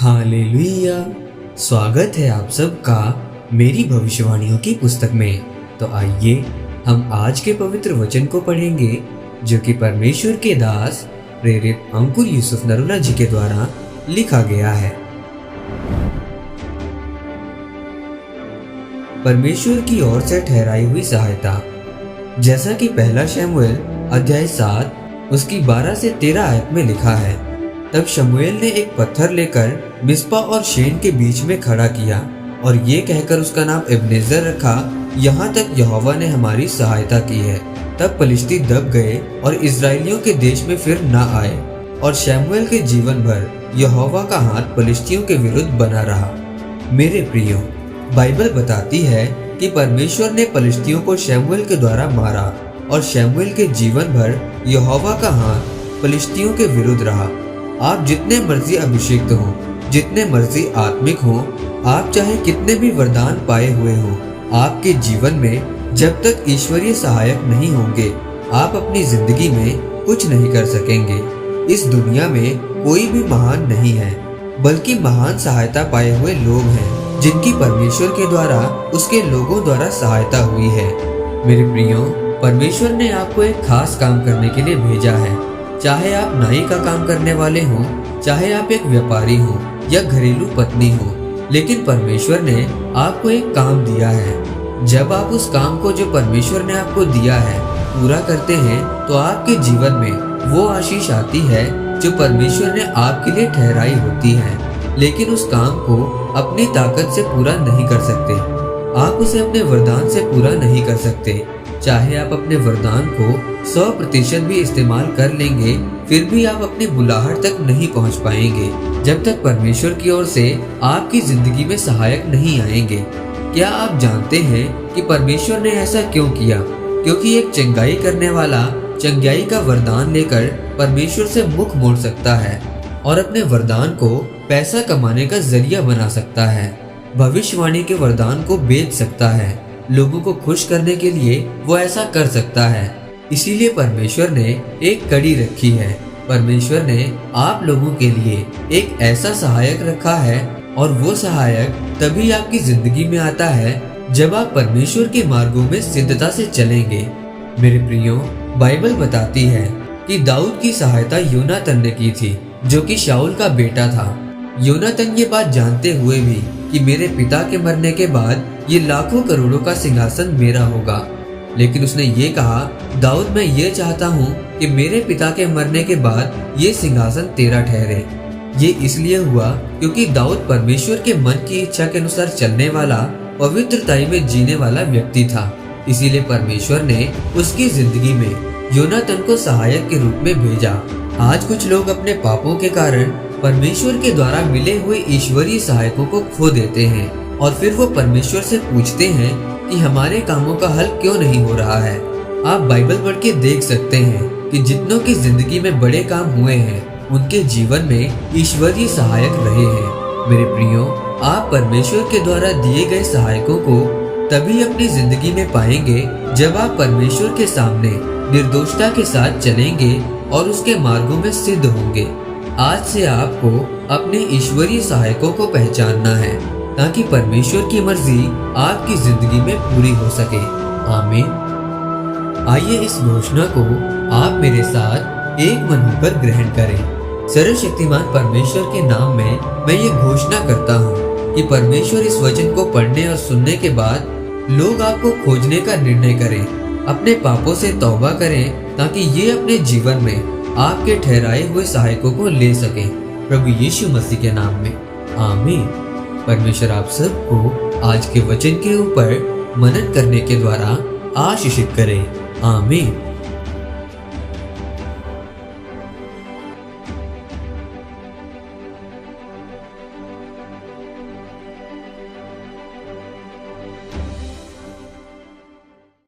Hallelujah. स्वागत है आप सबका मेरी भविष्यवाणियों की पुस्तक में। तो आइए हम आज के पवित्र वचन को पढ़ेंगे जो कि परमेश्वर के दास प्रेरित अंकुर यूसुफ नरूला जी के द्वारा लिखा गया है। परमेश्वर की ओर से ठहराई हुई सहायता। जैसा कि पहला शमूएल अध्याय 7 उसकी 12 से 13 आयत में लिखा है, तब शमूएल ने एक पत्थर लेकर मिस्पा और शेन के बीच में खड़ा किया और ये कहकर उसका नाम एबनेजर रखा, यहाँ तक यहोवा ने हमारी सहायता की है। तब पलिश्ती दब गए और इजरायलियों के देश में फिर न आए, और शमूएल के जीवन भर यहोवा का हाथ पलिश्तियों के विरुद्ध बना रहा। मेरे प्रियो, बाइबल बताती है कि परमेश्वर ने पलिश्तियों को शमूएल के द्वारा मारा और शमूएल के जीवन भर यहोवा का हाथ पलिश्तियों के विरुद्ध रहा। आप जितने मर्जी अभिषिक्त हो, जितने मर्जी आत्मिक हो, आप चाहे कितने भी वरदान पाए हुए हो, आपके जीवन में जब तक ईश्वरीय सहायक नहीं होंगे, आप अपनी जिंदगी में कुछ नहीं कर सकेंगे। इस दुनिया में कोई भी महान नहीं है, बल्कि महान सहायता पाए हुए लोग हैं जिनकी परमेश्वर के द्वारा उसके लोगों द्वारा सहायता हुई है। मेरे प्रियो, परमेश्वर ने आपको एक खास काम करने के लिए भेजा है। चाहे आप नाई का काम करने वाले हो, चाहे आप एक व्यापारी हो या घरेलू पत्नी हो, लेकिन परमेश्वर ने आपको एक काम दिया है। जब आप उस काम को जो परमेश्वर ने आपको दिया है पूरा करते हैं, तो आपके जीवन में वो आशीष आती है जो परमेश्वर ने आपके लिए ठहराई होती है। लेकिन उस काम को अपनी ताकत से पूरा नहीं कर सकते, आप उसे अपने वरदान से पूरा नहीं कर सकते। चाहे आप अपने वरदान को 100% भी इस्तेमाल कर लेंगे, फिर भी आप अपनी बुलाहट तक नहीं पहुंच पाएंगे जब तक परमेश्वर की ओर से आपकी जिंदगी में सहायक नहीं आएंगे। क्या आप जानते हैं कि परमेश्वर ने ऐसा क्यों किया? क्योंकि एक चंगाई करने वाला चंगाई का वरदान लेकर परमेश्वर से मुख मोड़ सकता है और अपने वरदान को पैसा कमाने का जरिया बना सकता है। भविष्यवाणी के वरदान को बेच सकता है, लोगों को खुश करने के लिए वो ऐसा कर सकता है। इसीलिए परमेश्वर ने एक कड़ी रखी है। परमेश्वर ने आप लोगों के लिए एक ऐसा सहायक रखा है, और वो सहायक तभी आपकी जिंदगी में आता है जब आप परमेश्वर के मार्गों में सिद्धता से चलेंगे। मेरे प्रियो, बाइबल बताती है कि दाऊद की सहायता योनातन ने की थी, जो कि शाऊल का बेटा था। योनातन ये बात जानते हुए भी कि मेरे पिता के मरने के बाद ये लाखों करोड़ों का सिंहासन मेरा होगा, लेकिन उसने ये कहा, दाऊद, मैं ये चाहता हूँ कि मेरे पिता के मरने के बाद ये सिंहासन तेरा ठहरे। ये इसलिए हुआ क्योंकि दाऊद परमेश्वर के मन की इच्छा के अनुसार चलने वाला, पवित्रताई में जीने वाला व्यक्ति था। इसीलिए परमेश्वर ने उसकी जिंदगी में योनातन को सहायक के रूप में भेजा। आज कुछ लोग अपने पापों के कारण परमेश्वर के द्वारा मिले हुए ईश्वरीय सहायकों को खो देते हैं, और फिर वो परमेश्वर से पूछते हैं कि हमारे कामों का हल क्यों नहीं हो रहा है। आप बाइबल पढ़ के देख सकते हैं कि जितनों की जिंदगी में बड़े काम हुए हैं, उनके जीवन में ईश्वरीय सहायक रहे हैं। मेरे प्रियो, आप परमेश्वर के द्वारा दिए गए सहायकों को तभी अपनी जिंदगी में पाएंगे जब आप परमेश्वर के सामने निर्दोषता के साथ चलेंगे और उसके मार्गों में सिद्ध होंगे। आज से आपको अपने ईश्वरीय सहायकों को पहचानना है, ताकि परमेश्वर की मर्जी आपकी जिंदगी में पूरी हो सके। आमीन। आइए इस घोषणा को आप मेरे साथ एक मन होकर ग्रहण करें। सर्वशक्तिमान परमेश्वर के नाम में मैं ये घोषणा करता हूँ कि परमेश्वर इस वचन को पढ़ने और सुनने के बाद लोग आपको खोजने का निर्णय करें, अपने पापों से तौबा करें, ताकि ये अपने जीवन में आपके ठहराए हुए सहायकों को ले सकें। प्रभु यीशु मसीह के नाम में आमीन। परमेश्वर आप सबको आज के वचन के ऊपर मनन करने के द्वारा आशीषित करे। आमीन।